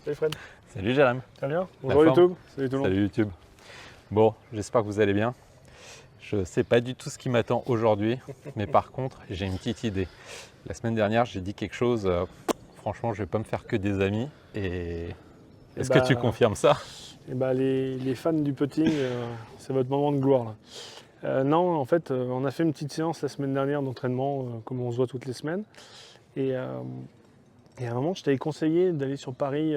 Salut Fred. Salut Jérém. Ça va bien? La Bonjour forme. YouTube. Salut tout le monde. Salut YouTube. Bon, j'espère que vous allez bien. Je ne sais pas du tout ce qui m'attend aujourd'hui, mais par contre, j'ai une petite idée. La semaine dernière, j'ai dit quelque chose, franchement, je ne vais pas me faire que des amis. Et est-ce que tu confirmes ça? Les fans du putting, c'est votre moment de gloire là. Non, en fait, on a fait une petite séance la semaine dernière d'entraînement, comme on se voit toutes les semaines. Et à un moment, je t'avais conseillé d'aller sur Paris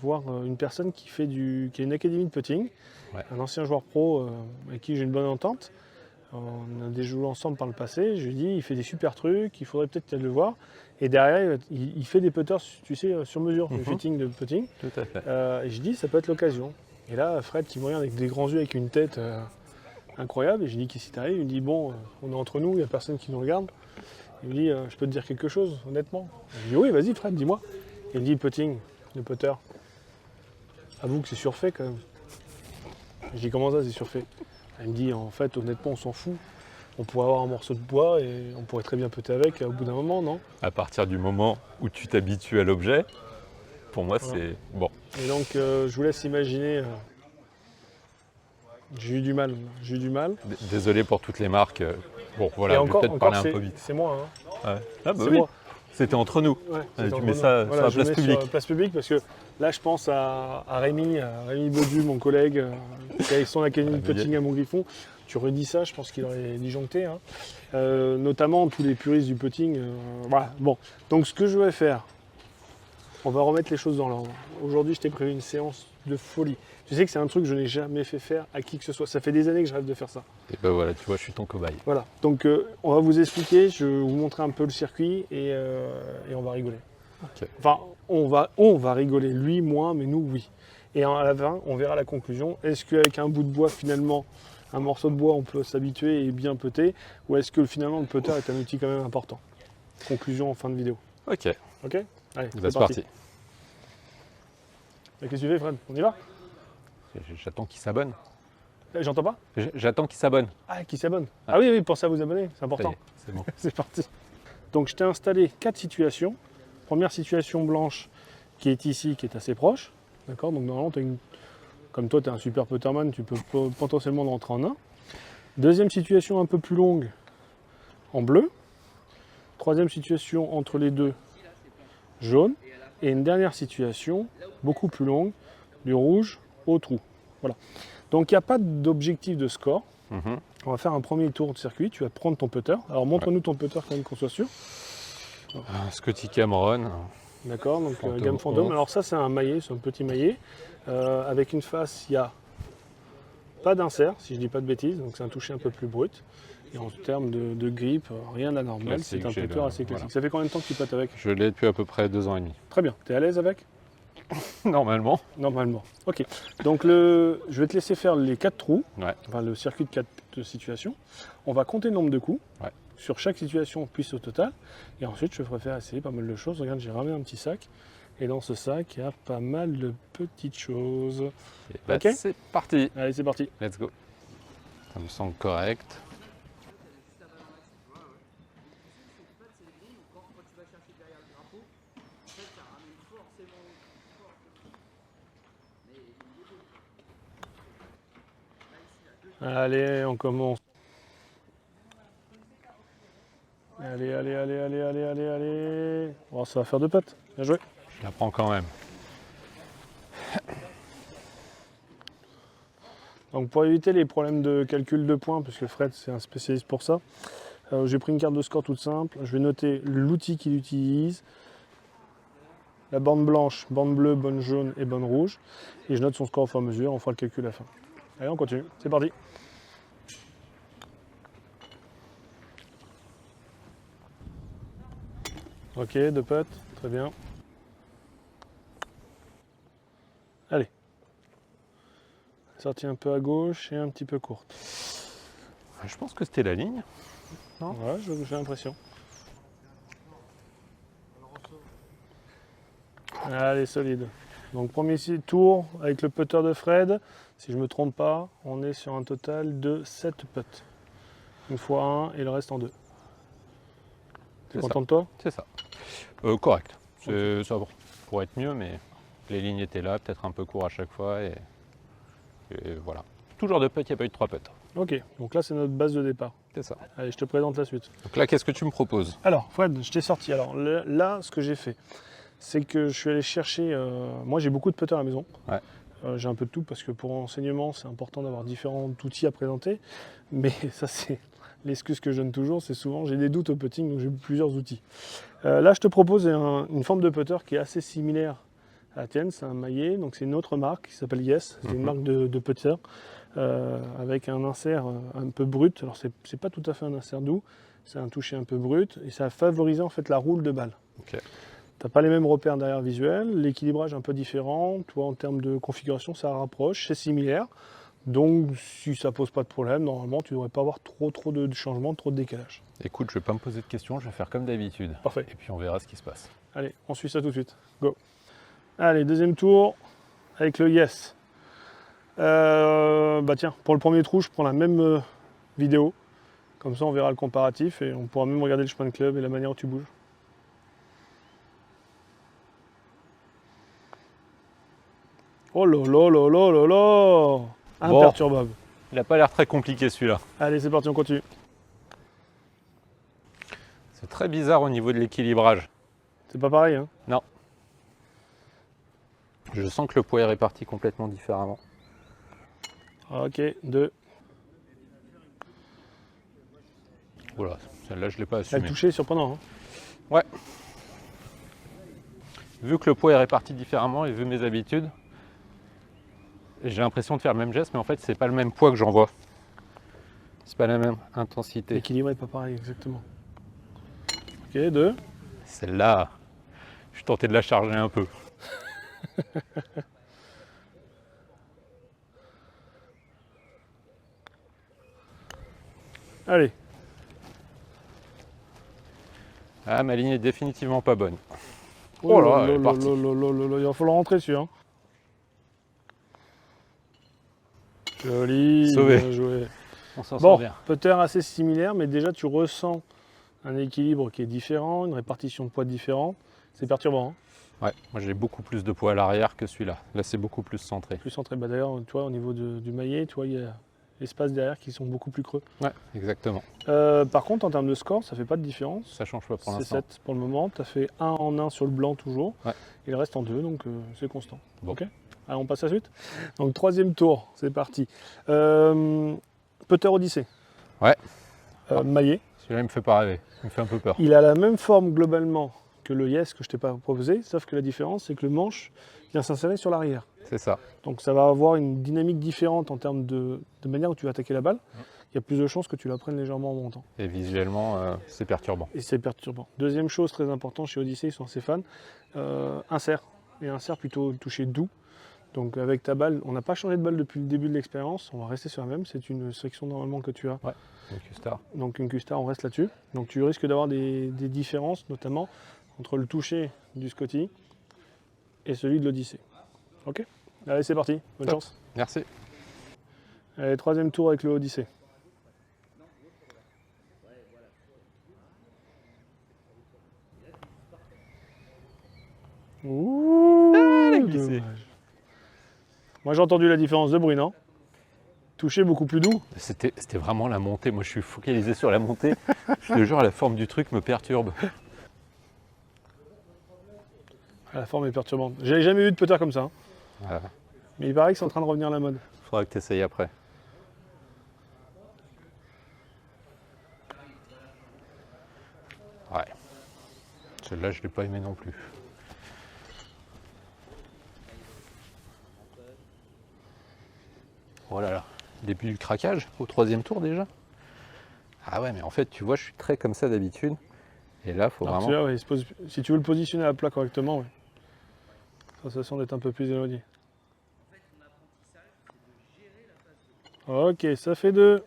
voir une personne qui a une académie de putting, Ouais. un ancien joueur pro avec qui j'ai une bonne entente. On a déjà joué ensemble par le passé. Je lui ai dit, il fait des super trucs, il faudrait peut-être le voir. Et derrière, il fait des putters, tu sais, sur mesure, du fitting de putting. Tout à fait. Et je dis, ça peut être l'occasion. Et là, Fred qui me regarde avec des grands yeux, avec une tête incroyable. Et je dis, qu'est-ce qui t'arrive? Il me dit, bon, on est entre nous, il n'y a personne qui nous regarde. Il me dit, je peux te dire quelque chose, honnêtement? Je dis, oui, vas-y Fred, dis-moi. Il me dit, putting, le putter. Avoue que c'est surfait quand même. Je dis, comment ça, c'est surfait? Il me dit, en fait, honnêtement, on s'en fout. On pourrait avoir un morceau de bois et on pourrait très bien putter avec au bout d'un moment, non? À partir du moment où tu t'habitues à l'objet, pour moi, Voilà. c'est bon. Et donc, je vous laisse imaginer. J'ai eu du mal. Désolé pour toutes les marques. Bon, voilà, Et je vais encore, peut-être parler un c'est peu vite. c'est moi. Hein. Ouais. Ah bah C'est oui, moi. c'était entre nous. Ouais, Allez, c'était tu entre mets nous. ça Voilà, sur la je place mets publique. Sur la place publique parce que là, je pense à Rémi Baudu, mon collègue, qui a son académie de putting à Montgriffon. Tu redis ça, je pense qu'il aurait disjoncté. Hein. Notamment tous les puristes du putting. Voilà. Bon, donc ce que je vais faire, on va remettre les choses dans l'ordre. Aujourd'hui, je t'ai prévu une séance de folie. Tu sais que c'est un truc que je n'ai jamais fait faire à qui que ce soit. Ça fait des années que je rêve de faire ça. Et ben voilà, tu vois, je suis ton cobaye. Voilà, donc on va vous expliquer, je vais vous montrer un peu le circuit et on va rigoler. Ok. Enfin, on va rigoler, lui, moi, mais nous, oui. Et à la fin, on verra la conclusion. Est-ce qu'avec un bout de bois, finalement, un morceau de bois, on peut s'habituer et bien putter? Ou est-ce que finalement, le putter est un outil quand même important? Conclusion en fin de vidéo. Ok, Ok? Allez, c'est parti. Qu'est-ce que tu fais, Fred? On y va? J'attends qu'il s'abonne. J'entends pas? J'attends qu'il s'abonne. Ah, qui s'abonne? Ah oui, pensez à vous abonner, c'est Ça y important. est, c'est bon. C'est parti. Donc je t'ai installé 4 situations. Première situation blanche qui est ici, qui est assez proche. D'accord? Donc normalement, comme toi, tu es un super putterman, tu peux potentiellement rentrer en 1. Deuxième situation un peu plus longue en bleu. Troisième situation entre les deux, jaune. Et une dernière situation beaucoup plus longue, du rouge au trou. Voilà. Donc il n'y a pas d'objectif de score. Mhm. On va faire un premier tour de circuit. Tu vas prendre ton putter. Alors montre-nous ton putter quand même qu'on soit sûr. Scotty Cameron. D'accord, donc Fantôme gamme fantôme. 11. Alors ça c'est un maillet, c'est un petit maillet. Avec une face, il n'y a pas d'insert, si je dis pas de bêtises, donc c'est un toucher un peu plus brut. Et en termes de grip, rien d'anormal, Classique, c'est un j'ai putter le- assez classique. voilà. Ça fait combien de temps que tu puttes avec? Je l'ai depuis à peu près 2 ans et demi. Très bien, tu es à l'aise avec? Normalement. Normalement. Ok, donc je vais te laisser faire les 4 trous, Ouais. enfin le circuit de 4 situations. On va compter le nombre de coups. Ouais. Sur chaque situation, puis au total. Et ensuite, je ferai faire essayer pas mal de choses. Regarde, j'ai ramené un petit sac. Et dans ce sac, il y a pas mal de petites choses. Et bah, Ok. c'est parti. Allez, c'est parti. Let's go. Ça me semble correct. Allez, on commence. Allez. Bon, ça va faire 2 potes. Bien joué. Je la prends quand même. Donc pour éviter les problèmes de calcul de points, parce que Fred c'est un spécialiste pour ça, j'ai pris une carte de score toute simple. Je vais noter l'outil qu'il utilise, la bande blanche, bande bleue, bande jaune et bande rouge. Et je note son score au fur et à mesure, on fera le calcul à la fin. Allez, on continue. C'est parti. Ok, 2 potes, très bien. Allez. Sortie un peu à gauche et un petit peu courte. Je pense que c'était la ligne. Ouais, j'ai l'impression. Allez, solide. Donc premier tour avec le putter de Fred. Si je ne me trompe pas, on est sur un total de 7 putts. Une fois un et le reste en 2. T'es C'est content de toi? C'est ça. Correct. Ça va pour être mieux, mais Les lignes étaient là, peut-être un peu court à chaque fois. Et voilà. Toujours de putt, il n'y a pas eu de 3 putts. Ok, donc là c'est notre base de départ. C'est ça. Allez, je te présente la suite. Donc là, qu'est-ce que tu me proposes? Alors, Fred, je t'ai sorti. Alors là, ce que j'ai fait, c'est que je suis allé chercher. Moi, j'ai beaucoup de putters à la maison. Ouais. J'ai un peu de tout parce que pour l'enseignement, c'est important d'avoir différents outils à présenter. Mais ça, c'est l'excuse que je donne toujours. C'est souvent, j'ai des doutes au putting, donc j'ai plusieurs outils. Là, je te propose une forme de putter qui est assez similaire à la tienne. C'est un maillet, donc c'est une autre marque qui s'appelle Yes. C'est une marque de putter avec un insert un peu brut. Alors, c'est pas tout à fait un insert doux. C'est un toucher un peu brut et ça a favorisé en fait la roule de balle. Ok. Tu n'as pas les mêmes repères derrière visuels, l'équilibrage un peu différent, toi en termes de configuration ça rapproche, c'est similaire. Donc si ça pose pas de problème, normalement tu ne devrais pas avoir trop de changements, trop de décalage. Écoute, je vais pas me poser de questions, je vais faire comme d'habitude. Parfait. Et puis on verra ce qui se passe. Allez, on suit ça tout de suite. Go. Allez, deuxième tour avec le Yes. Bah tiens, pour le premier trou, je prends la même vidéo. Comme ça on verra le comparatif et on pourra même regarder le chemin de club et la manière dont tu bouges. Oh là là là là là là! Imperturbable. Il n'a pas l'air très compliqué celui-là. Allez, c'est parti, on continue. C'est très bizarre au niveau de l'équilibrage. C'est pas pareil, hein? Non. Je sens que le poids est réparti complètement différemment. Ok, 2. Voilà, celle-là je ne l'ai pas Le assumée. toucher est surprenant, hein? Ouais. Vu que le poids est réparti différemment et vu mes habitudes, j'ai l'impression de faire le même geste, mais en fait c'est pas le même poids que j'envoie. C'est pas la même intensité. L'équilibre est pas pareil, exactement. Ok, 2. Celle-là, je suis tenté de la charger un peu. Allez. Ah, ma ligne est définitivement pas bonne. Oh là, elle est partie. il va falloir rentrer dessus, hein. Joli, Sauvé. bien joué. On s'en Bon, sort bien. putter assez similaire, mais déjà tu ressens un équilibre qui est différent, une répartition de poids différente. C'est perturbant, hein? Ouais, moi j'ai beaucoup plus de poids à l'arrière que celui-là. Là c'est beaucoup plus centré. Plus centré. Bah, d'ailleurs, tu vois, au niveau du maillet, tu vois, il y a l'espace derrière qui sont beaucoup plus creux. Ouais, exactement. Par contre, en termes de score, ça fait pas de différence. Ça change pas pour C'est l'instant. 7 pour le moment. Tu as fait 1 en 1 sur le blanc toujours. Ouais. Et le reste en 2, donc c'est constant. Bon. Ok. Allez, on passe à la suite. Donc, troisième tour, c'est parti. Putter Odyssey. Ouais. Maillet. Celui-là il me fait pas rêver, il me fait un peu peur. Il a la même forme globalement que le Yes que je t'ai pas proposé, sauf que la différence, c'est que le manche vient s'insérer sur l'arrière. C'est ça. Donc ça va avoir une dynamique différente en termes de manière où tu vas attaquer la balle. Il y a plus de chances que tu la prennes légèrement en montant. Et visuellement, c'est perturbant. Et c'est perturbant. Deuxième chose très importante chez Odyssey, ils sont assez fans, insert. Et insert plutôt touché doux. Donc avec ta balle, on n'a pas changé de balle depuis le début de l'expérience, on va rester sur la même. C'est une section normalement que tu as. Ouais, une Q-Star. Donc une Q-Star, on reste là-dessus. Donc tu risques d'avoir des différences, notamment entre le toucher du Scotty et celui de l'Odyssey. Ok? Allez, c'est parti. Bonne Top. chance. Merci. Allez, troisième tour avec le Odyssey. Ouh, elle a glissé. dommage. Moi j'ai entendu la différence de bruit, non? Toucher beaucoup plus doux. C'était vraiment la montée. Moi je suis focalisé sur la montée. Je te jure, la forme du truc me perturbe. Ah, la forme est perturbante. J'avais jamais eu de putter comme ça, hein. Voilà. Mais il paraît que c'est en train de revenir à la mode. Faudra que tu essayes après. Ouais. Celle-là, je ne l'ai pas aimée non plus. Oh là là. Début du craquage, au troisième tour déjà. Ah ouais, mais en fait, tu vois, je suis très comme ça d'habitude. Et là, il faut Alors, vraiment... celui-là, ouais, si tu veux le positionner à plat correctement, ouais. Sensation d'être un peu plus éloigné. Ok, ça fait 2.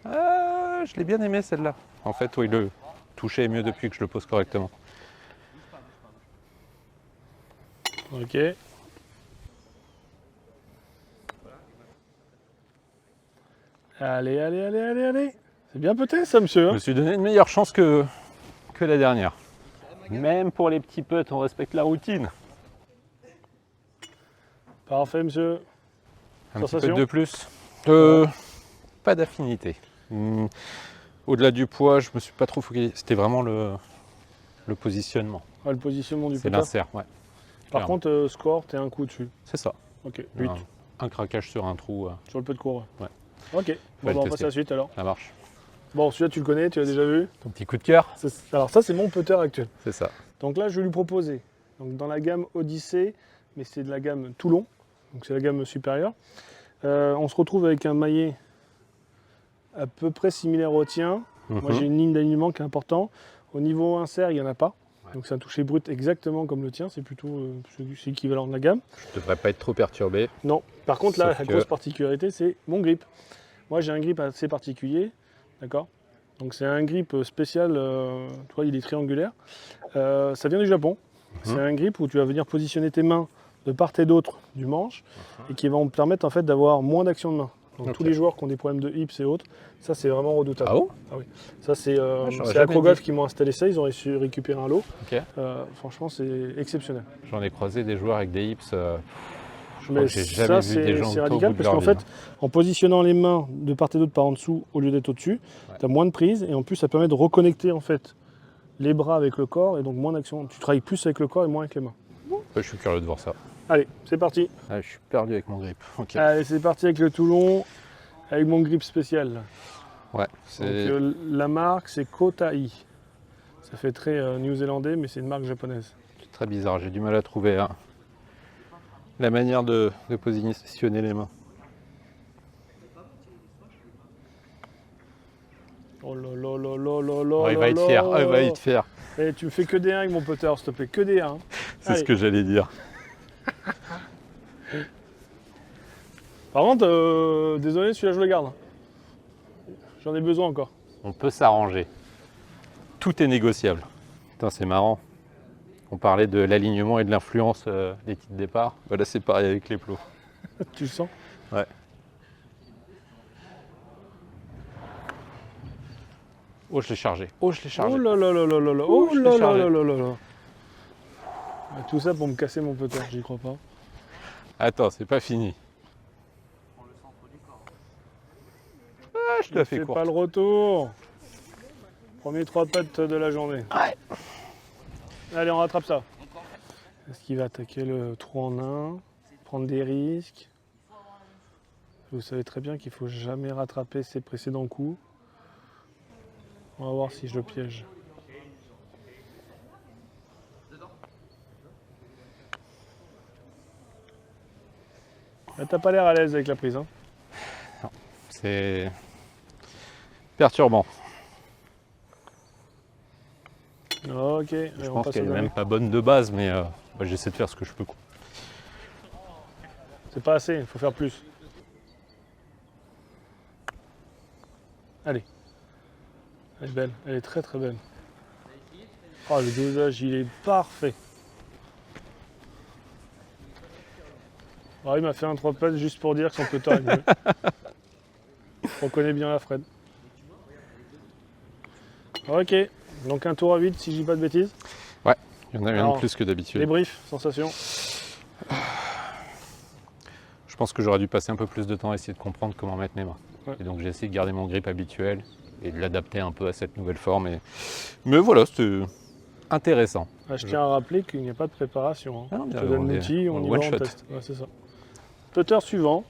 Ah, je l'ai bien aimé celle-là. En fait, oui, le toucher est mieux depuis que je le pose correctement. Ok. Allez, allez, allez, allez, allez. C'est bien peut-être ça, monsieur, Je hein? me suis donné une meilleure chance que que la dernière. Même pour les petits putts, on respecte la routine. Parfait, monsieur. Un petit Sensation putt de plus. Pas d'affinité. Au-delà du poids, je me suis pas trop focalisé. C'était vraiment le positionnement. Ah, le positionnement du C'est putter. l'insert, ouais. Par clairement. contre, score, t'es un coup dessus. C'est ça. Ok, 8 Un craquage sur un trou, sur le putt court. Ouais. Ok, le bon, bah, on passe tester. à la suite alors. ça marche. Bon, celui-là, tu le connais, tu l'as déjà vu. Ton petit coup de cœur, Alors, ça, c'est mon putter actuel. c'est ça. Donc là, je vais lui proposer, donc dans la gamme Odyssey, mais c'est de la gamme Toulon, donc c'est la gamme supérieure. On se retrouve avec un maillet à peu près similaire au tien. Moi, j'ai une ligne d'alignement qui est importante. Au niveau insert, il n'y en a pas. Ouais. Donc c'est un toucher brut exactement comme le tien, c'est plutôt c'est équivalent de la gamme. Je devrais pas être trop perturbé. Non, par contre là, Sauf la que- grosse particularité, c'est mon grip. Moi, j'ai un grip assez particulier, d'accord. Donc c'est un grip spécial, tu vois, il est triangulaire. Ça vient du Japon. C'est un grip où tu vas venir positionner tes mains de part et d'autre du manche et qui vont te permettre en fait d'avoir moins d'action de main. Donc Ok. tous les joueurs qui ont des problèmes de hips et autres, ça c'est vraiment redoutable. Ah bon? Ça c'est j'aurais c'est jamais Acrogolf dit. qui m'ont installé ça, ils ont réussi à récupérer un lot. Ok. Franchement c'est exceptionnel. J'en ai croisé des joueurs avec des hips. Je crois Mais que j'ai jamais ça vu des gens c'est au radical bout de parce leur qu'en ligne. fait en positionnant les mains de part et d'autre par en dessous au lieu d'être au-dessus, Ouais. tu as moins de prise et en plus ça permet de reconnecter en fait les bras avec le corps et donc moins d'action. Tu travailles plus avec le corps et moins avec les mains. Je suis curieux de voir ça. Allez, c'est parti. Ah, je suis perdu avec mon grip. Ok. Allez, c'est parti avec le Toulon, avec mon grip spécial. Ouais, Donc, c'est la marque, c'est Kotai. Ça fait très néo-zélandais, mais c'est une marque japonaise. très bizarre. J'ai du mal à trouver la manière de positionner les mains. Oh là là là là là là Oh, il va là être fier. là. Oh, il va être fier. Eh, tu me fais que des 1 avec mon putter, s'il te plaît, que des 1. C'est ce que j'allais dire. Par contre, désolé, celui-là, je le garde. J'en ai besoin encore. On peut s'arranger. Tout est négociable. Putain, c'est marrant. On parlait de l'alignement et de l'influence des titres de départ. Voilà, c'est pareil avec les plots. Tu le sens? Ouais. Oh, je l'ai chargé. Oh, je l'ai chargé. Oh là là là là là là. Ouh, Oh je l'ai là là chargé. là là là là. Tout ça pour me casser mon putter, j'y crois pas. Attends, c'est pas fini. Ah, je te la fais Fais courte. pas le retour. Premier 3 putts de la journée. Ouais. Allez, on rattrape ça. Est-ce qu'il va attaquer le trou en 1, prendre des risques? Vous savez très bien qu'il ne faut jamais rattraper ses précédents coups. On va voir si je le piège. Là, t'as pas l'air à l'aise avec la prise. Hein. C'est perturbant. Ok, allez, Je on pense passe qu'elle au est dernier. même pas bonne de base, mais j'essaie de faire ce que je peux. Quoi. C'est pas assez, il faut faire plus. Allez. Elle est belle, elle est très très belle. Oh, le dosage, il est parfait. Oh, il m'a fait un 3 putts juste pour dire que son putter est mieux. On connaît bien la Fred. Ok, donc un tour à 8 si je dis pas de bêtises. Il y en a un Alors, de plus que d'habitude. Débrief, sensation. Je pense que j'aurais dû passer un peu plus de temps à essayer de comprendre comment mettre mes mains. Ouais. Et donc j'ai essayé de garder mon grip habituel et de l'adapter un peu à cette nouvelle forme. Mais voilà, c'était intéressant. Ah, je tiens à rappeler qu'il n'y a pas de préparation. Hein. Ah non, Je te on donne est- l'outil, on y va, one on shot. teste. Ouais, c'est ça. Putter suivant.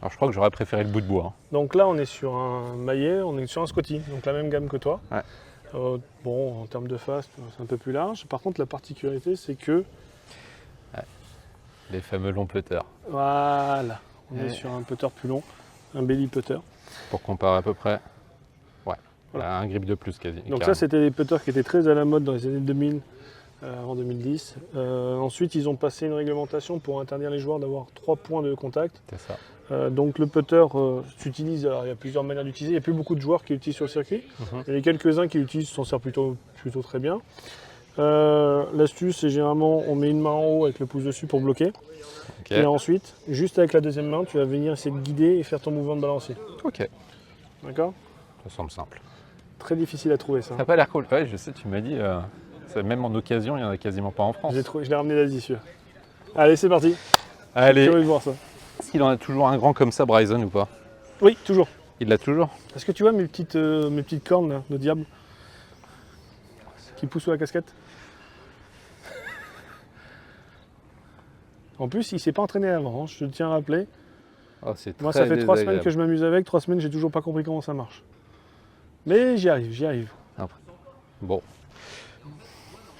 Alors je crois que j'aurais préféré le bout de bois. Hein. Donc là, on est sur un maillet, on est sur un Scotty, donc la même gamme que toi. Ouais. Bon, en termes de face, c'est un peu plus large. Par contre, la particularité, c'est que, Les fameux longs putters. voilà, on est Ouais. sur un putter plus long, un belly putter. Pour comparer à peu près. Ouais. Voilà. Un grip de plus quasi. Donc carrément. ça, c'était des putters qui étaient très à la mode dans les années 2000, avant 2010. Ensuite, ils ont passé une réglementation pour interdire les joueurs d'avoir 3 points de contact. C'est ça. Donc le putter s'utilise, alors il y a plusieurs manières d'utiliser, il n'y a plus beaucoup de joueurs qui l'utilisent sur le circuit. Mhm. Il y en a quelques-uns qui l'utilisent, s'en servent plutôt très bien. L'astuce, c'est généralement on met une main en haut avec le pouce dessus pour bloquer. Ok. Et ensuite, juste avec la deuxième main, tu vas venir essayer de guider et faire ton mouvement de balancier. Ok. D'accord? Ça semble simple. très difficile à trouver ça. Ça n'a pas l'air cool. Ouais, je sais, tu m'as dit, même en occasion, il n'y en a quasiment pas en France. Je l'ai ramené d'Asie, celui-là. Allez, c'est parti. Allez, Curieux de voir ça. est-ce qu'il en a toujours un grand comme ça, Bryson, ou pas? Oui, toujours. Il l'a toujours? Est-ce que tu vois mes petites cornes là, de diable qui poussent sous la casquette? En plus, il ne s'est pas entraîné avant, hein, je te tiens à rappeler. Oh, c'est Moi, très ça fait 3 semaines désagréable. que je m'amuse avec, 3 semaines, j'ai toujours pas compris comment ça marche. Mais j'y arrive, j'y arrive. Bon,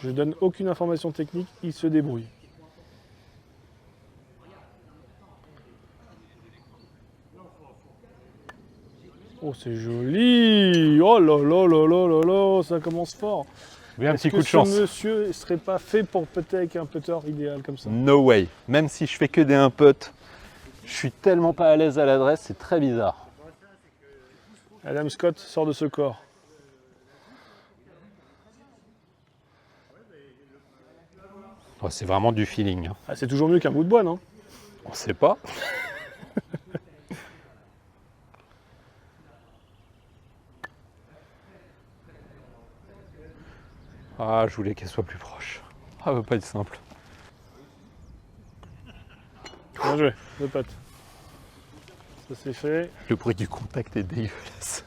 Je donne aucune information technique, il se débrouille. Oh, c'est joli! Oh là là là là là là, ça commence fort. oui, un Est-ce petit que coup de chance. ce monsieur ne serait pas fait pour péter avec un putter idéal comme ça? No way. Même si je fais que des 1 putt, je suis tellement pas à l'aise à l'adresse, c'est très bizarre. Adam Scott sort de ce corps. Oh, c'est vraiment du feeling, hein. Ah, c'est toujours mieux qu'un bout de bois, non? On sait pas. Ah, je voulais qu'elle soit plus proche. Ah, ça va pas être simple. Bien joué, deux pattes. Ça c'est fait. Le bruit du contact est dégueulasse.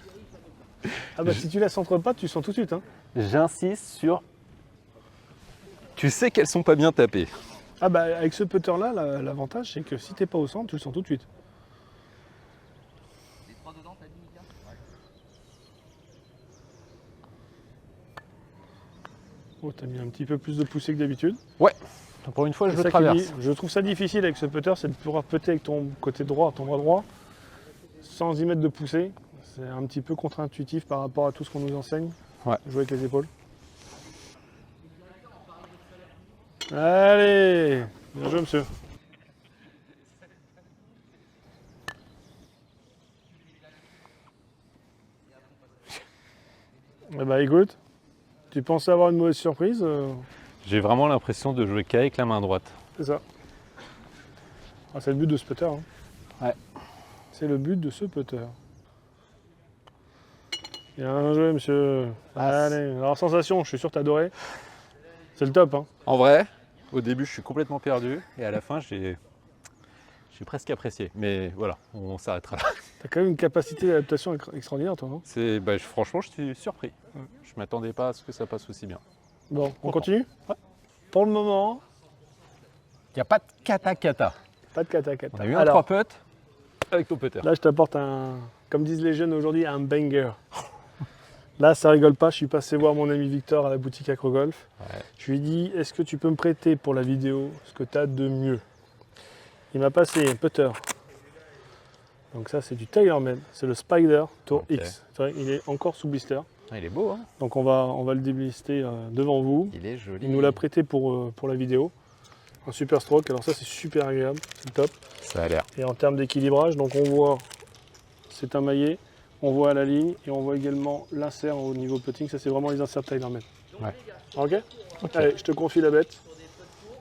Ah bah si tu laisses entre pattes, tu sens tout de suite. Hein. J'insiste sur... Tu sais qu'elles sont pas bien tapées. Ah bah avec ce putter là, l'avantage c'est que si t'es pas au centre, tu le sens tout de suite. Les 3 dedans, t'as dit, Mika? Oh, t'as mis un petit peu plus de poussée que d'habitude. Ouais, pour une fois, je C'est le ça qui traverse. dit- Je trouve ça difficile avec ce putter, c'est de pouvoir putter avec ton côté droit, ton bras droit, sans y mettre de poussée. C'est un petit peu contre-intuitif par rapport à tout ce qu'on nous enseigne. Ouais. Jouer avec les épaules. Allez, bien joué monsieur. Eh bah écoute, tu pensais avoir une mauvaise surprise, J'ai vraiment l'impression de jouer qu'avec la main droite. c'est ça. Ah, c'est le but de ce putter. Hein. Ouais. C'est le but de ce putter. Bien joué monsieur. Allez, alors sensation, je suis sûr que t'as adoré. C'est le top. Hein. En vrai, au début, je suis complètement perdu. Et à la fin, j'ai presque apprécié. Mais voilà, on s'arrêtera là. T'as quand même une capacité d'adaptation extraordinaire toi. Hein. Franchement, je suis surpris. Ouais. Je m'attendais pas à ce que ça passe aussi bien. Bon, on Content. continue. Ouais. Pour le moment, Il n'y a pas de kata-kata. pas de kata-kata. On a eu un Alors, 3 putts avec ton putter. là je t'apporte un, comme disent les jeunes aujourd'hui, un banger. Là, ça rigole pas, je suis passé voir mon ami Victor à la boutique AcroGolf. Ouais. Je lui ai dit, est-ce que tu peux me prêter pour la vidéo ce que tu as de mieux? Il m'a passé un putter. Donc ça, c'est du TaylorMade, c'est le Spider Tour Ok. X. C'est vrai, il est encore sous blister. Ah, il est beau, hein? Donc on va le déblister devant vous. Il est joli. Il nous l'a prêté pour la vidéo. Un super stroke, alors ça c'est super agréable, c'est le top. Ça a l'air. Et en termes d'équilibrage, donc on voit, c'est un maillet, on voit la ligne et on voit également l'insert au niveau putting, ça c'est vraiment les inserts TaylorMade. Ouais. Ok. Ok. Allez, je te confie la bête.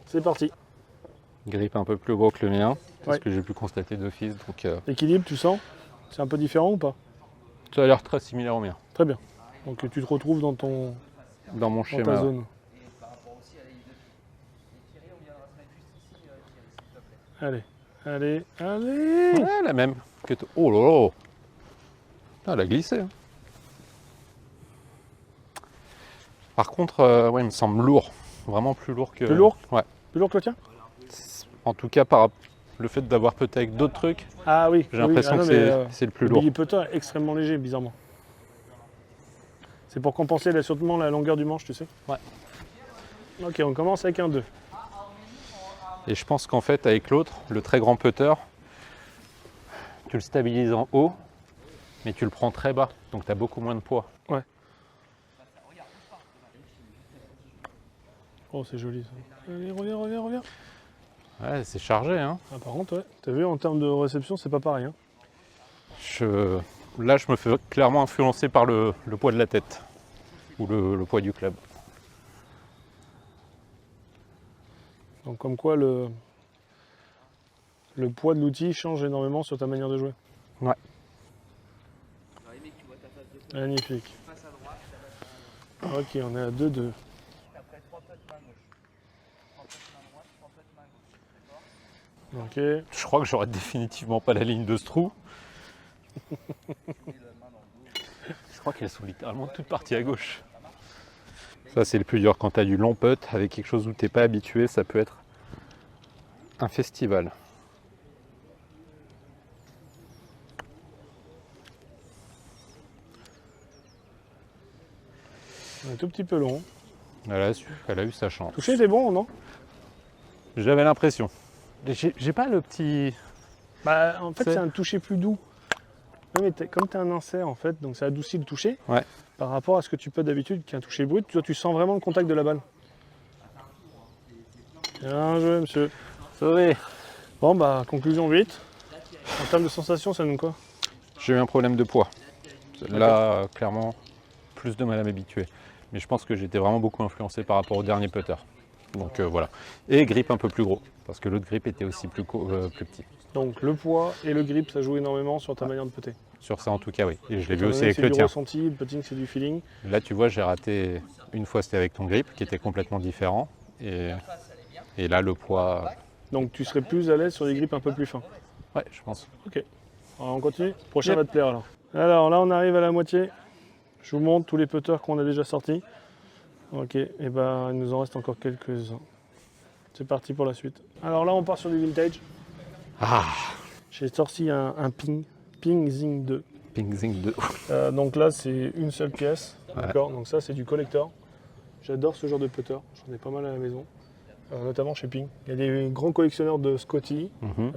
C'est parti. Grip un peu plus gros que le mien. C'est Ouais. ce que j'ai pu constater d'office. Donc Équilibre, tu sens? C'est un peu différent ou pas? ça a l'air très similaire au mien. Très bien. Donc tu te retrouves dans Dans mon ta schéma. Ouais. zone. Allez, allez, allez. Ouais, la même. Oh là là. Ah, elle a glissé. Hein. Par contre, ouais, il me semble lourd. Vraiment plus lourd que. Plus lourd? Ouais. Plus lourd que le tien? En tout cas, par le fait d'avoir peut-être avec d'autres trucs, Ah oui. j'ai oui, l'impression ah non, que mais, c'est le plus le lourd. Billy Putter est extrêmement léger, bizarrement. C'est pour compenser sûrement la longueur du manche, tu sais. Ouais. Ok, on commence avec un 2. Et je pense qu'en fait, avec l'autre, le très grand putter, tu le stabilises en haut, mais tu le prends très bas. Donc tu as beaucoup moins de poids. Ouais. Oh, c'est joli ça. Allez, reviens, reviens, reviens. Ouais, c'est chargé. Hein. Ah, par contre, ouais. T'as vu, en termes de réception, c'est pas pareil. Hein. Là, je me fais clairement influencer par le poids de la tête ou le poids du club. Donc, comme quoi, le poids de l'outil change énormément sur ta manière de jouer. Ouais. J'aurais aimé que tu vois ta face de Magnifique. face à droite. Ok, on est à 2-2. Ok. Je crois que j'aurai définitivement pas la ligne de ce trou. Je crois qu'elles sont littéralement toutes parties à gauche. Ça, c'est le plus dur quand tu as du long putt avec quelque chose où tu n'es pas habitué. Ça peut être un festival. Un tout petit peu long. Elle a eu sa chance. Toucher, t'es bon, non? J'avais l'impression. J'ai pas le petit... Bah, en fait, c'est un toucher plus doux. Non, mais comme tu as un insert, en fait, donc ça adoucit le toucher. Ouais. Par rapport à ce que tu peux d'habitude, qui est un toucher brut, toi, tu sens vraiment le contact de la balle. Bien joué, monsieur. Sauvé. Bon, bah, conclusion vite. En termes de sensation, ça donne quoi? J'ai eu un problème de poids. Là, clairement, plus de mal à m'habituer. Mais je pense que j'étais vraiment beaucoup influencé par rapport au dernier putter. Donc voilà. Et grip un peu plus gros, parce que l'autre grip était aussi plus petit. Donc le poids et le grip, ça joue énormément sur ta manière de putter. Sur ça en tout cas, oui. Et je l'ai vu Étant aussi donné avec que le c'est du tien. ressenti, le putting, c'est du feeling. Là, tu vois, j'ai raté une fois, c'était avec ton grip, qui était complètement différent. Et là, le poids... Donc tu serais plus à l'aise sur les grips un peu plus fins. Ouais, je pense. Ok. Alors, on continue. Prochain Yep. va te plaire alors. Alors là, on arrive à la moitié. Je vous montre tous les putters qu'on a déjà sortis. Ok, et ben il nous en reste encore quelques-uns. C'est parti pour la suite. Alors là, on part sur du vintage. Ah, J'ai sorti un Ping Zing 2. Ping Zing 2. Donc là, c'est une seule pièce. Ouais. D'accord. Donc ça, c'est du collector. J'adore ce genre de putter. J'en ai pas mal à la maison. Notamment chez Ping. Il y a des grands collectionneurs de Scotty.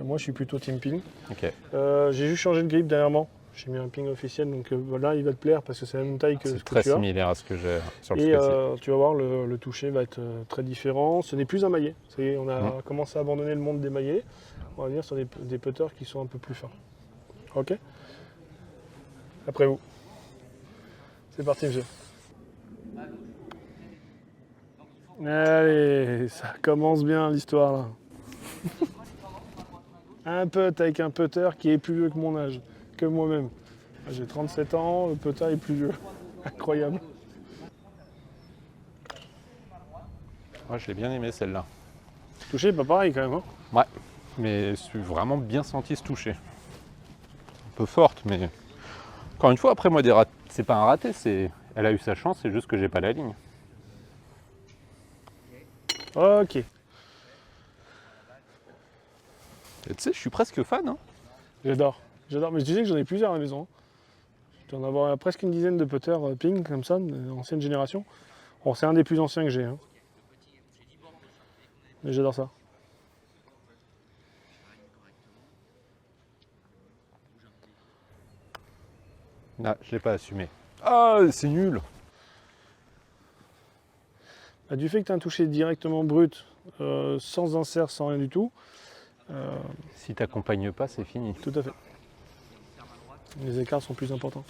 Moi, je suis plutôt Team Ping. Ok. J'ai juste changé de grip dernièrement. J'ai mis un Ping officiel, donc voilà, il va te plaire parce que c'est la même taille que ce C'est que très tu as. similaire à ce que j'ai sur le Et Scotty. tu vas voir, le toucher va être très différent. Ce n'est plus un maillet. Ça y est, on a commencé à abandonner le monde des maillets. On va venir sur des putters qui sont un peu plus fins. Ok? Après vous. C'est parti, monsieur. Allez, ça commence bien l'histoire là. Un putt avec un putter qui est plus vieux que mon âge, que moi-même. J'ai 37 ans, le putter est plus vieux. Incroyable. Moi, je l'ai bien aimé celle-là. Touché, pas pareil quand même. Hein. Ouais, mais j'ai vraiment bien senti ce toucher. Un peu forte, mais encore une fois, après moi, c'est pas un raté, elle a eu sa chance, c'est juste que j'ai pas la ligne. Ok. Et tu sais, je suis presque fan. Hein. J'adore. J'adore. Mais je disais que j'en ai plusieurs à la maison. Je dois en avoir presque une dizaine de putters Ping comme ça, d'ancienne génération. Bon, c'est un des plus anciens que j'ai. Hein. Mais j'adore ça. Ah, je l'ai pas assumé. Ah, c'est nul. Bah, du fait que tu as un toucher directement brut, sans insert, sans rien du tout, Si t'accompagnes pas, c'est fini. tout à fait. Les écarts sont plus importants.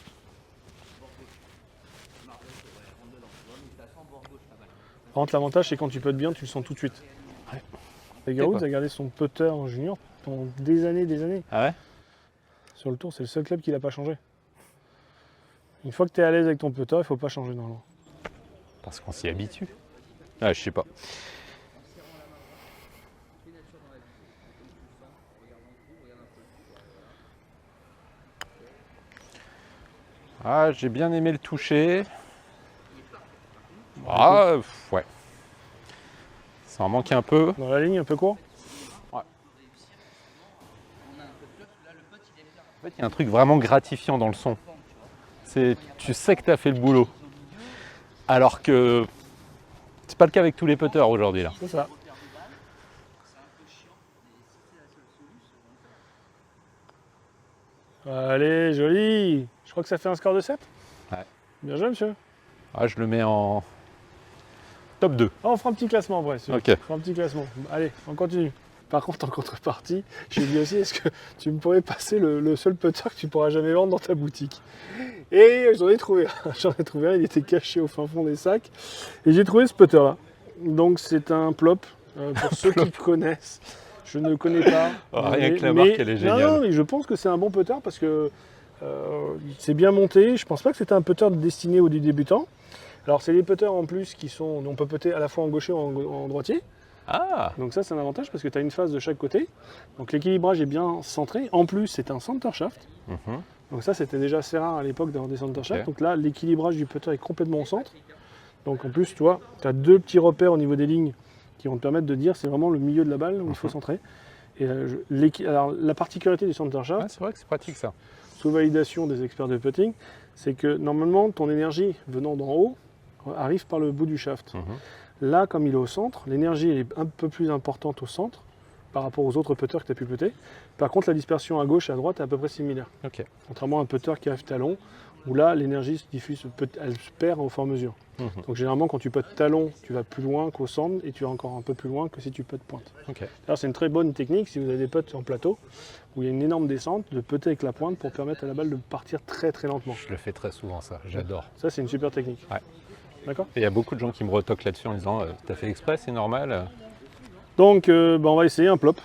Par contre, l'avantage, c'est quand tu puttes bien, tu le sens tout de suite. Ouais. Tiger Woods quoi. a gardé son putter en junior pendant des années, des années. Ah ouais? Sur le tour, c'est le seul club qui l'a pas changé. Une fois que tu es à l'aise avec ton putter, il ne faut pas changer normalement. Parce qu'on s'y habitue. Ah, je sais pas. Ah, j'ai bien aimé le toucher. Ah, ouais. Ça en manquait un peu. Dans la ligne, un peu court. En fait, il y a un truc vraiment gratifiant dans le son. Tu sais que tu as fait le boulot. Alors que c'est pas le cas avec tous les putters aujourd'hui là. C'est ça. Allez, joli. Je crois que ça fait un score de 7. Ouais. Bien joué, monsieur. Ah, je le mets en top 2. Ah, on fera un petit classement après. Ok. On fera un petit classement. Allez, on continue. Par contre, en contrepartie, je lui ai dit aussi, est-ce que tu me pourrais passer le seul putter que tu pourras jamais vendre dans ta boutique? Et j'en ai trouvé un. J'en ai trouvé un, il était caché au fin fond des sacs. Et j'ai trouvé ce putter-là. Donc c'est un plop. Pour ceux qui connaissent, je ne connais pas. Rien que la marque, elle est géniale. Non, mais je pense que c'est un bon putter parce que c'est bien monté. Je pense pas que c'était un putter destiné aux débutants. Alors c'est des putters en plus qui sont, on peut putter à la fois en gaucher et en droitier. Ah, Donc ça c'est un avantage parce que tu as une phase de chaque côté. Donc l'équilibrage est bien centré. En plus c'est un center shaft. mhm, Donc ça c'était déjà assez rare à l'époque d'avoir des center shafts. Ok. Donc là l'équilibrage du putter est complètement au centre. Donc en plus tu vois, tu as deux petits repères au niveau des lignes qui vont te permettre de dire c'est vraiment le milieu de la balle où il faut centrer. Et alors la particularité du center shaft, Ouais, c'est vrai que c'est pratique ça. sous validation des experts de putting, c'est que normalement ton énergie venant d'en haut arrive par le bout du shaft. Mhm. Là, comme il est au centre, l'énergie est un peu plus importante au centre par rapport aux autres putters que tu as pu putter. Par contre, la dispersion à gauche et à droite est à peu près similaire. Ok. Contrairement à un putter qui arrive talon, où là, l'énergie se diffuse, elle se perd au fur et à mesure. Mhm. Donc généralement, quand tu puttes talon, tu vas plus loin qu'au centre et tu vas encore un peu plus loin que si tu puttes pointe. Ok. Alors c'est une très bonne technique si vous avez des putts en plateau, où il y a une énorme descente, de putter avec la pointe pour permettre à la balle de partir très très lentement. Je le fais très souvent ça, j'adore. Ça, c'est une super technique. Ouais. D'accord. Et il y a beaucoup de gens qui me retoquent là-dessus en disant t'as fait exprès, c'est normal. Donc, on va essayer un plop.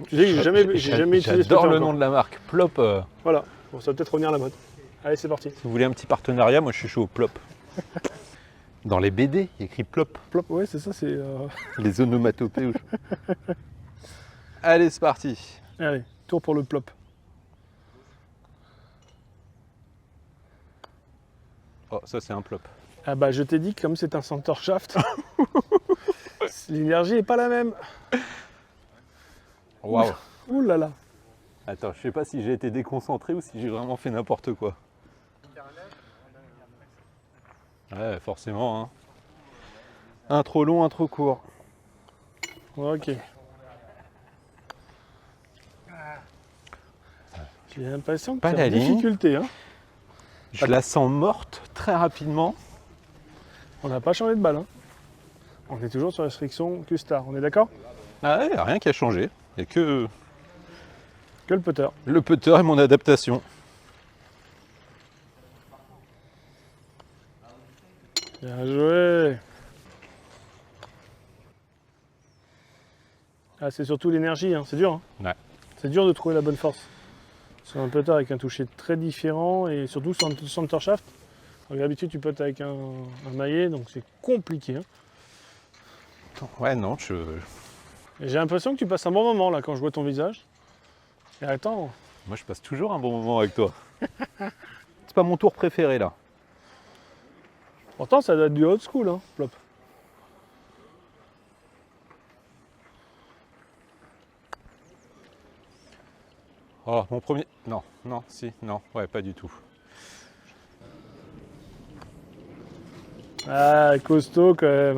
Tu sais que j'ai jamais utilisé ce J'adore putter le encore. nom de la marque. Plop. Voilà, bon, ça va peut-être revenir à la mode. Allez, c'est parti. Si vous voulez un petit partenariat, moi je suis chaud au Plop. Dans les BD, il y a écrit Plop. Plop, ouais, c'est ça, c'est... Les onomatopées. Allez, c'est parti. Allez, tour pour le plop. Oh, ça c'est un Plop. Ah bah, je t'ai dit que comme c'est un center shaft, l'énergie est pas la même. Waouh. Ouh là là. Attends, je sais pas si j'ai été déconcentré ou si j'ai vraiment fait n'importe quoi. Ouais, forcément. Hein. Un trop long, un trop court. Ok. J'ai l'impression que Pas tu la as ligne. difficulté. Hein. Je la sens morte très rapidement. On n'a pas changé de balle. Hein. On est toujours sur la restriction Q-Star, on est d'accord? Ah ouais, rien qui a changé. Il n'y a que Que le putter. le putter et mon adaptation. Bien joué. Ah, c'est surtout l'énergie, hein. C'est dur. Hein. Ouais. C'est dur de trouver la bonne force. C'est un putter avec un toucher très différent et surtout sur un center shaft. D'habitude, tu puttes avec un maillet, donc c'est compliqué. Hein. Ouais, non, Et j'ai l'impression que tu passes un bon moment là quand je vois ton visage. Et attends, moi je passe toujours un bon moment avec toi. C'est pas mon tour préféré là. pourtant ça doit être du old school, hein, Plop. Oh, mon premier. Non, non, si, non, ouais, pas du tout. Ah, costaud quand même.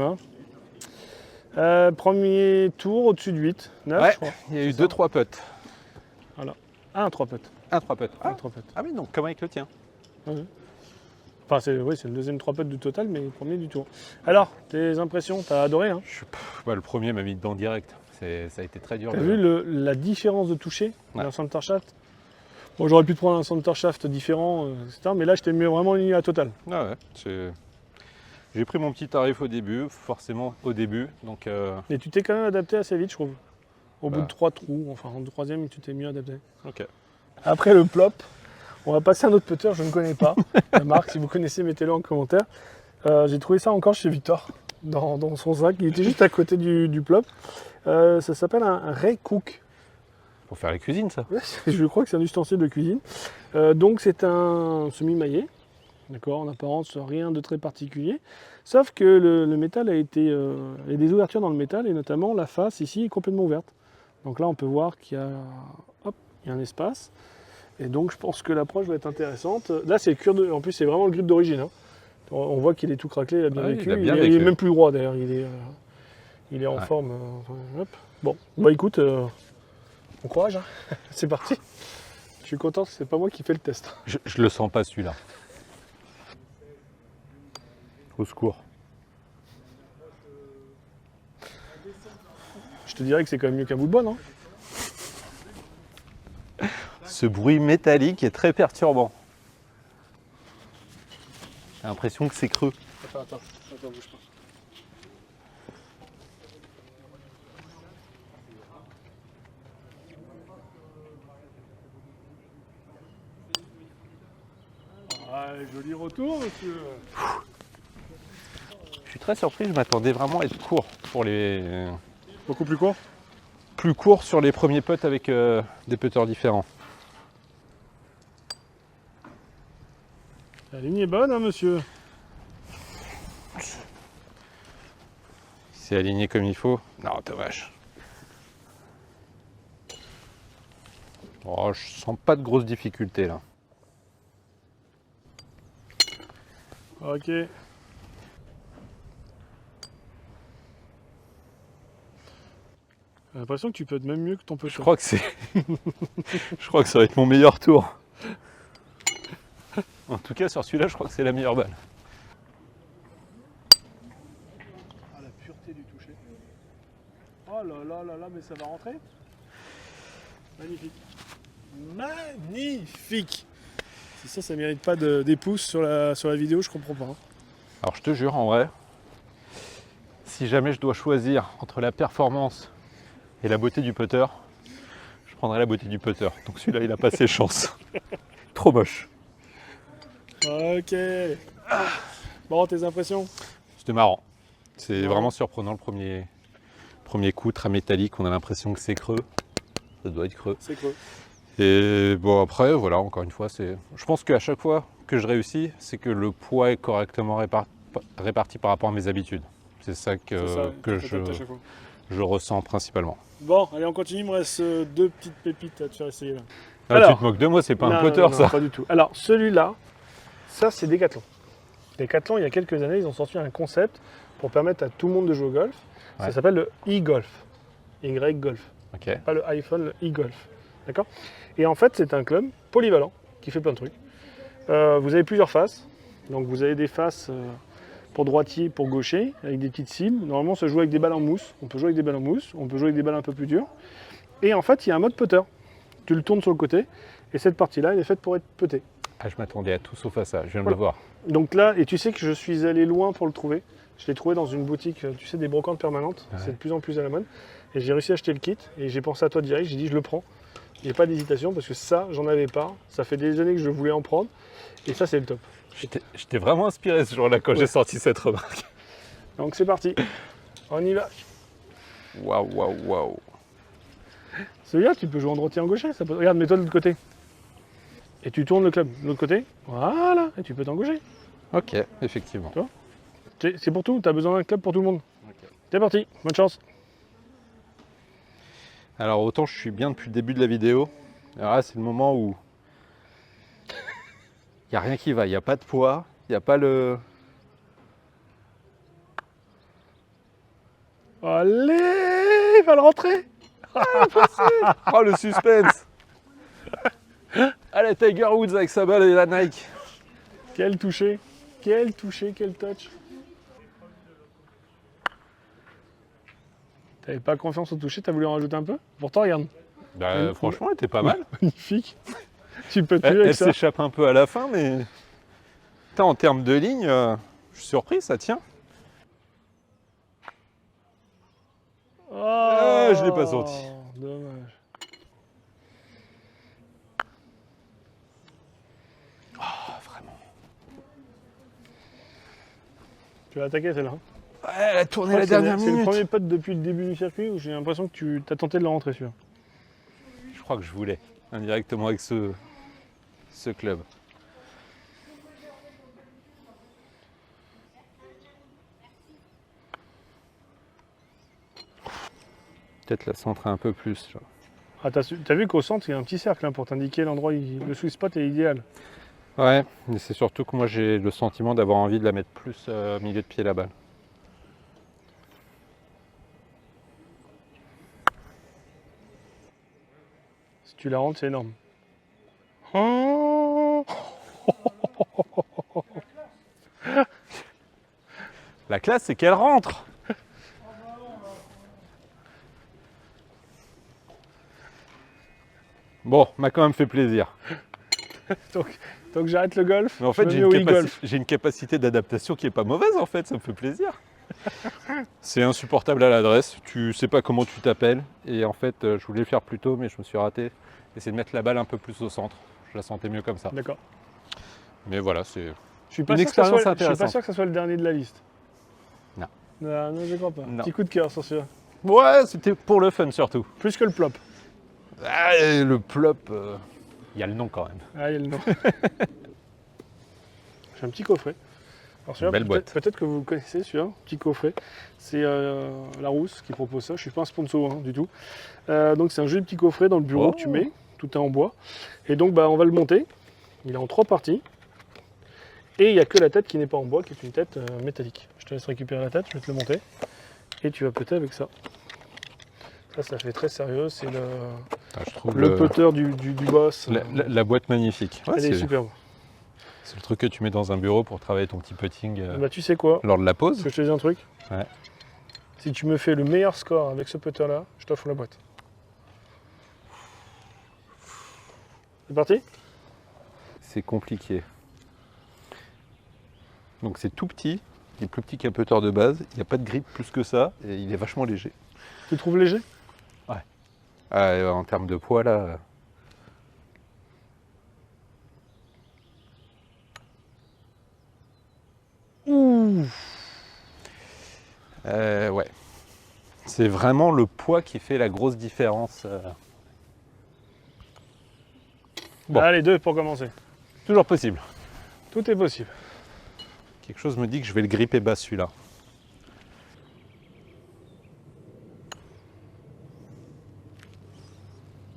Hein. Premier tour au-dessus de 8, 9 Ouais, je crois. il y a eu C'est ça 2-3 putts. Ah, un 3 putts. 1-3 putts. Un 3 putts. Ah oui, donc comme avec le tien. Ouais. Enfin, c'est oui, le deuxième 3 putts du total, mais le premier du tour. Alors, tes impressions, t'as adoré, hein? Ouais, le premier m'a mis dedans direct. Ça a été très dur. T'as vu la différence de toucher Ouais. d'un center shaft? Bon, j'aurais pu te prendre un center shaft différent, etc. Mais là, je t'ai mis vraiment mis à total. Ah ouais, j'ai pris mon petit tarif au début, forcément au début. Donc, Et tu t'es quand même adapté assez vite, je trouve. Au bout Bah. de 3 trous, enfin, en troisième, tu t'es mieux adapté. ok. Après le plop, on va passer à un autre putter, je ne connais pas. Marc, si vous connaissez, mettez-le en commentaire. J'ai trouvé ça encore chez Victor, dans son sac. Il était juste à côté du plop. Ça s'appelle un Ray Cook. Pour faire la cuisine, ça. Je crois que c'est un ustensile de cuisine. Donc c'est un semi-maillé. D'accord, en apparence, rien de très particulier. Sauf que le métal a été... il y a des ouvertures dans le métal, et notamment la face ici est complètement ouverte. Donc là, on peut voir qu'il y a, hop, il y a un espace. Et donc, je pense que l'approche va être intéressante. Là, c'est le cuir de... En plus, c'est vraiment le grip d'origine. Hein. On voit qu'il est tout craquelé, il a bien Ouais, vécu. il a bien Il est vécu. même plus droit, d'ailleurs. Il est en Ouais. forme. Hop. Bon, bah écoute, bon courage. Hein. C'est parti. Je suis content, c'est pas moi qui fais le test. Je le sens pas celui-là. Au secours. Je te dirais que c'est quand même mieux qu'un bout de bois, non? Ce bruit métallique est très perturbant. J'ai l'impression que c'est creux. Attends, bouge pas. Ah, joli retour, monsieur. Je suis très surpris, je m'attendais vraiment à être court pour les... Beaucoup plus court? Plus court sur les premiers putts avec des putters différents. La ligne est bonne, hein, monsieur? C'est aligné comme il faut. Non, dommage. Oh, je sens pas de grosses difficultés là. Ok. J'ai l'impression que tu peux être même mieux que ton putter. Je crois que c'est. Je crois que ça va être mon meilleur tour. En tout cas, sur celui-là, je crois que c'est la meilleure balle. Ah, la pureté du toucher. Oh là là là là, mais ça va rentrer? Magnifique. Magnifique! Si ça mérite pas des pouces sur la vidéo, je comprends pas. Hein. Alors, je te jure, en vrai, si jamais je dois choisir entre la performance et la beauté du putter, je prendrai la beauté du putter. Donc celui-là, il a pas ses chances. Trop moche. Ok. Bon, tes impressions? C'était marrant. C'est Ouais. vraiment surprenant le premier coup, très métallique. On a l'impression que c'est creux. Ça doit être creux. C'est creux. Et bon, après, voilà, encore une fois, je pense qu'à chaque fois que je réussis, c'est que le poids est correctement réparti par rapport à mes habitudes. C'est ça que je ressens principalement. Bon, allez, on continue. Il me reste deux petites pépites à te faire essayer là. Ah, Alors, tu te moques de moi, c'est pas un non, putter non, ça. pas du tout. Alors, celui-là, ça c'est Decathlon. Decathlon, il y a quelques années, ils ont sorti un concept pour permettre à tout le monde de jouer au golf. Ouais. Ça s'appelle le e-golf. Y-golf. Ok. Pas le iPhone, le e-golf. D'accord? Et en fait, c'est un club polyvalent qui fait plein de trucs. Vous avez plusieurs faces. Donc, vous avez des faces pour droitier, pour gaucher, avec des petites cibles. Normalement, ça joue avec des balles en mousse. On peut jouer avec des balles en mousse, on peut jouer avec des balles un peu plus dures. Et en fait, il y a un mode putter. Tu le tournes sur le côté, et cette partie-là, elle est faite pour être putée. Ah, je m'attendais à tout sauf à ça, je viens de le voir. Donc là, et tu sais que je suis allé loin pour le trouver. Je l'ai trouvé dans une boutique, tu sais, des brocantes permanentes. Ouais. C'est de plus en plus à la mode. Et j'ai réussi à acheter le kit, et j'ai pensé à toi direct. J'ai dit, je le prends. J'ai pas d'hésitation, parce que ça, j'en avais pas. Ça fait des années que je voulais en prendre. Et ça, c'est le top. J'étais vraiment inspiré ce jour-là quand j'ai sorti cette remarque. Donc c'est parti. On y va. Waouh, waouh, waouh. Celui-là, tu peux jouer en droitier, en gaucher. Ça peut... Regarde, mets-toi de l'autre côté. Et tu tournes le club de l'autre côté. Voilà. Et tu peux t'engaucher. Ok, effectivement. C'est pour tout. Tu as besoin d'un club pour tout le monde. Okay. C'est parti. Bonne chance. Alors autant je suis bien depuis le début de la vidéo, alors là c'est le moment où il n'y a rien qui va, il n'y a pas de poids, il n'y a pas le... Allez, il va le rentrer. Oh le suspense. Allez Tiger Woods avec sa balle et la Nike. Quel toucher, quel touch. T'avais pas confiance au toucher, t'as voulu en rajouter un peu? Pourtant, regarde. Bah, franchement, elle était pas mal. Magnifique. Tu peux te Elle avec ça. s'échappe un peu à la fin, mais putain, en termes de ligne, je suis surpris, ça tient. Oh, je l'ai pas senti. Dommage. Vraiment. Tu vas attaquer celle-là. Ouais, elle a tourné Ouais, la dernière c'est le minute. premier putt depuis le début du circuit où j'ai l'impression que tu as tenté de le rentrer celui-là. Je crois que je voulais, indirectement avec ce club. Peut-être la centrer un peu plus. Là. Ah, t'as vu qu'au centre, il y a un petit cercle hein, pour t'indiquer l'endroit, le sweet spot est idéal. Ouais, mais c'est surtout que moi j'ai le sentiment d'avoir envie de la mettre plus au milieu de pied la balle. Si tu la rentres, c'est énorme. Oh La classe, c'est qu'elle rentre. Bon, m'a quand même fait plaisir. donc j'arrête le golf. Mais en fait, je me mets au j'ai une capacité d'adaptation qui est pas mauvaise en fait, ça me fait plaisir. C'est insupportable à l'adresse, tu sais pas comment tu t'appelles. Et en fait, je voulais le faire plus tôt, mais je me suis raté. Essayer de mettre la balle un peu plus au centre. Je la sentais mieux comme ça. D'accord. Mais voilà, c'est Je suis pas une sûr que ça expérience soit- Je suis pas intéressante. sûr que ce soit le dernier de la liste. Non, non, je crois pas. Non. Petit coup de cœur sur celui-là. Ouais, c'était pour le fun surtout. Plus que le plop. Ah, et le plop, il y a le nom quand même. Ah, il y a le nom. J'ai un petit coffret. Alors celui-là, Belle boîte. peut-être que vous le connaissez, celui-là, petit coffret. C'est Larousse qui propose ça. Je suis pas un sponsor du tout. Donc c'est un joli petit coffret dans le bureau que tu mets. Tout est en bois. Et donc on va le monter. Il est en 3 parties. Et il n'y a que la tête qui n'est pas en bois, qui est une tête métallique. Je te laisse récupérer la tête, je vais te le monter. Et tu vas putter avec ça. Ça fait très sérieux. C'est Je trouve le putter du boss. la boîte magnifique. Ouais, Elle est superbe. C'est le truc que tu mets dans un bureau pour travailler ton petit putting Bah, tu sais quoi? lors de la pause. Parce que je te dis un truc. Ouais. Si tu me fais le meilleur score avec ce putter-là, je t'offre la boîte. C'est parti? C'est compliqué. Donc c'est tout petit, il est plus petit qu'un putter de base, il n'y a pas de grip plus que ça, et il est vachement léger. Tu le trouves léger? En termes de poids là. Ouh! Ouais. C'est vraiment le poids qui fait la grosse différence. Bon. Allez, 2 pour commencer. Toujours possible. Tout est possible. Quelque chose me dit que je vais le gripper bas celui-là.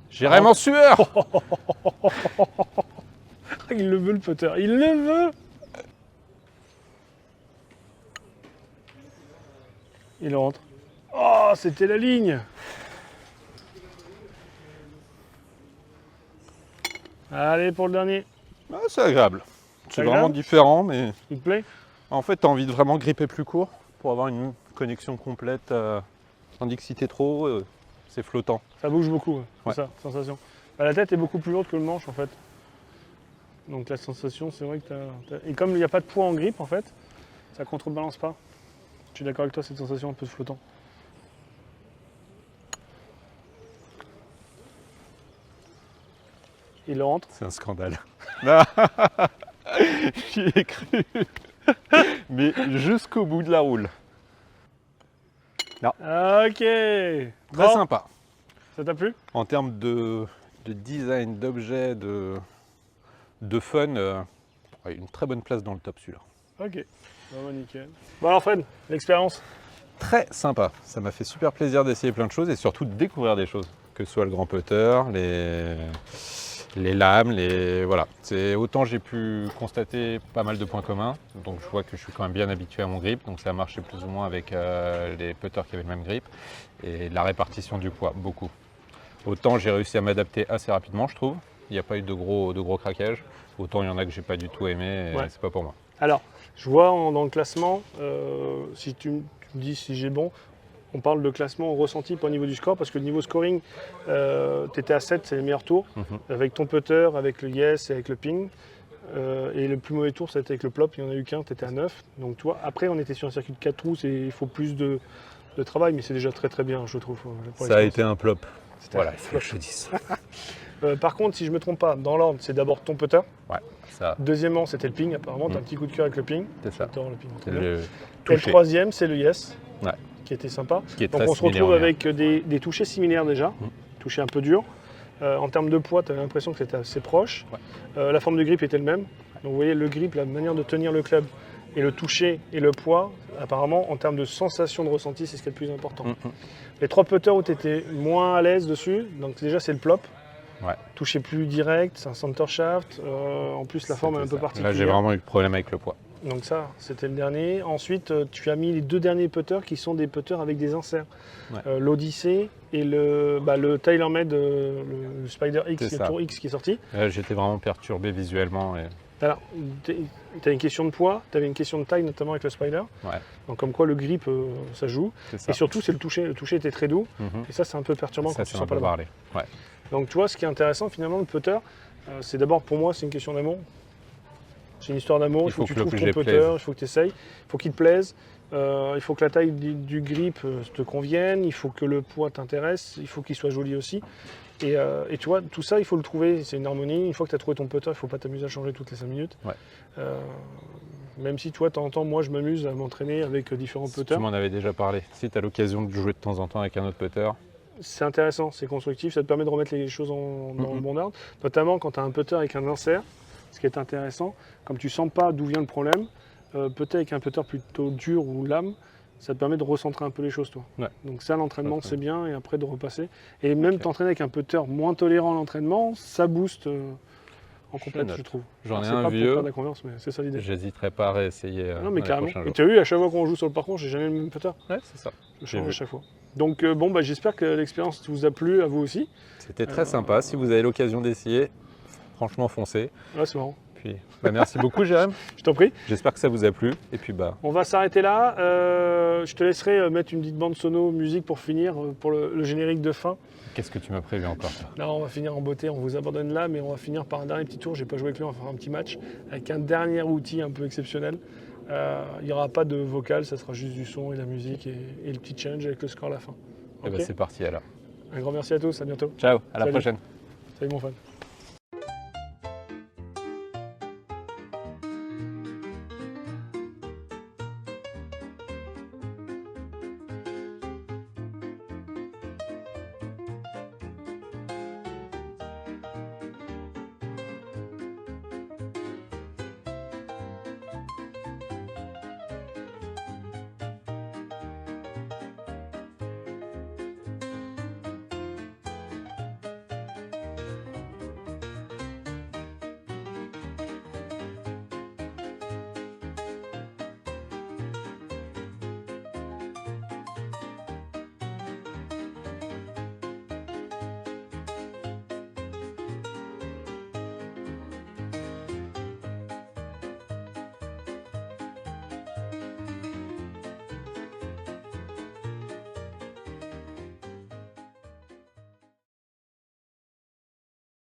J'irai en sueur. Il le veut le putter, il le veut! Il rentre. Oh, c'était la ligne! Allez, pour le dernier. Ah, c'est agréable. C'est Agréable vraiment différent, mais Il te plaît? en fait, tu as envie de vraiment gripper plus court pour avoir une connexion complète. Tandis que si tu es trop haut, c'est flottant. Ça bouge beaucoup, c'est Ouais. ça, sensation. Bah, la tête est beaucoup plus lourde que le manche en fait. Donc la sensation, c'est vrai que Et comme il n'y a pas de poids en grippe en fait, ça contrebalance pas. Je suis d'accord avec toi, cette sensation un peu de flottant. Il rentre. C'est un scandale. J'y ai cru. Mais jusqu'au bout de la roule. Ok. Très Bon, sympa. ça t'a plu? En termes de design, d'objet, de fun, ouais, une très bonne place dans le top celui-là. Ok. Bon, bah, nickel. Bon alors Fred, l'expérience? Très sympa. Ça m'a fait super plaisir d'essayer plein de choses et surtout de découvrir des choses. Que ce soit le grand putter, les lames, voilà. Autant j'ai pu constater pas mal de points communs, donc je vois que je suis quand même bien habitué à mon grip, donc ça a marché plus ou moins avec les putters qui avaient le même grip, et la répartition du poids, beaucoup. Autant j'ai réussi à m'adapter assez rapidement, je trouve, il n'y a pas eu de gros craquages, autant il y en a que j'ai pas du tout aimé, et Ouais. c'est pas pour moi. Alors, je vois dans le classement, si tu me dis si j'ai bon, on parle de classement au ressenti, pas au niveau du score, parce que le niveau scoring, tu étais à 7, c'est les meilleurs tours, avec ton putter, avec le yes et avec le ping. Et le plus mauvais tour, c'était avec le plop, il n'y en a eu qu'un, tu étais à 9. Donc tu vois, après on était sur un circuit de 4 trous, il faut plus de travail, mais c'est déjà très bien, je trouve. Pour Ça a l'expérience. été un plop. C'était Voilà, un il faut que je te dise. Par contre, si je ne me trompe pas, dans l'ordre, c'est d'abord ton putter. Ouais, ça, Deuxièmement, c'était le ping, apparemment, tu as un petit coup de cœur avec le ping. c'est ça. J'adore le ping. C'est très bien. le Et le toucher, troisième, c'est le yes, Ouais. qui était sympa. qui est Donc très on se retrouve similaire. avec des touchés similaires déjà, touchés un peu durs. En termes de poids, tu avais l'impression que c'était assez proche. Ouais. La forme de grip était le même. Donc vous voyez, le grip, la manière de tenir le club et le toucher et le poids, apparemment, en termes de sensation de ressenti, c'est ce qui est le plus important. Les 3 putters où tu étais moins à l'aise dessus, donc déjà c'est le plop. Ouais. Toucher plus direct, c'est un center shaft. En plus, la forme est un peu C'était ça. particulière. Là, j'ai vraiment eu le problème avec le poids. Donc ça, c'était le dernier. Ensuite, tu as mis les 2 derniers putters qui sont des putters avec des inserts. Ouais. L'Odyssey et le TaylorMade, le Spider X, C'est le ça. Tour X qui est sorti. Là, j'étais vraiment perturbé visuellement. Et... Alors, tu as une question de poids, tu avais une question de taille, notamment avec le Spider. Ouais, Donc comme quoi le grip, ça joue. c'est ça. Et surtout, c'est le toucher. Le toucher était très doux. Mhm. Et ça, c'est un peu perturbant Ça, quand tu c'est sens un pas peu la balle. parlé. Ouais. Donc tu vois, ce qui est intéressant finalement, le putter, c'est d'abord pour moi, c'est une question d'amour. C'est une histoire d'amour, il faut que tu que le trouves ton objet putter, plaise. il faut que tu essayes, il faut qu'il te plaise, il faut que la taille du grip te convienne, il faut que le poids t'intéresse, il faut qu'il soit joli aussi. Et tu vois, tout ça, il faut le trouver, c'est une harmonie. Une fois que tu as trouvé ton putter, il ne faut pas t'amuser à changer toutes les 5 minutes. Ouais. Même si, tu vois, de temps en temps, moi, je m'amuse à m'entraîner avec différents Tu putters. m'en avais déjà parlé. Si tu as l'occasion de jouer de temps en temps avec un autre putter, C'est intéressant, c'est constructif, ça te permet de remettre les choses dans le bon ordre. Notamment quand tu as un putter avec un insert, ce qui est intéressant, comme tu sens pas d'où vient le problème, putter avec un putter plutôt dur ou lame, ça te permet de recentrer un peu les choses, toi. Ouais. Donc ça, l'entraînement, Très c'est bien, et après de repasser. Et même Ok. t'entraîner avec un putter moins tolérant à l'entraînement, ça booste en Je complète, note. je trouve. J'en ai Alors, c'est un pas pour vieux. faire de la converse, mais c'est ça l'idée. J'hésiterai pas à réessayer Non, mais dans les carrément. prochains Et jours. tu as vu, à chaque fois qu'on joue sur le parcours, j'ai jamais le même putter. Ouais, c'est ça. Je J'ai change à vu. chaque fois. Donc bon, bah, j'espère que l'expérience vous a plu, à vous aussi. C'était très sympa. Si vous avez l'occasion d'essayer, franchement, foncez. Ouais, c'est marrant. Puis, merci beaucoup, Jérém. Je t'en prie. J'espère que ça vous a plu. Et puis, On va s'arrêter là. Je te laisserai mettre une petite bande sono musique pour finir, pour le générique de fin. qu'est-ce que tu m'as prévu encore? Là, on va finir en beauté, on vous abandonne là, mais on va finir par un dernier petit tour. J'ai pas joué avec lui, on va faire un petit match avec un dernier outil un peu exceptionnel. Il n'y aura pas de vocal, ça sera juste du son et la musique et le petit challenge avec le score à la fin. Eh ben, Ok. c'est parti alors. Un grand merci à tous, à bientôt. Ciao, à la Salut. prochaine. Salut mon fan.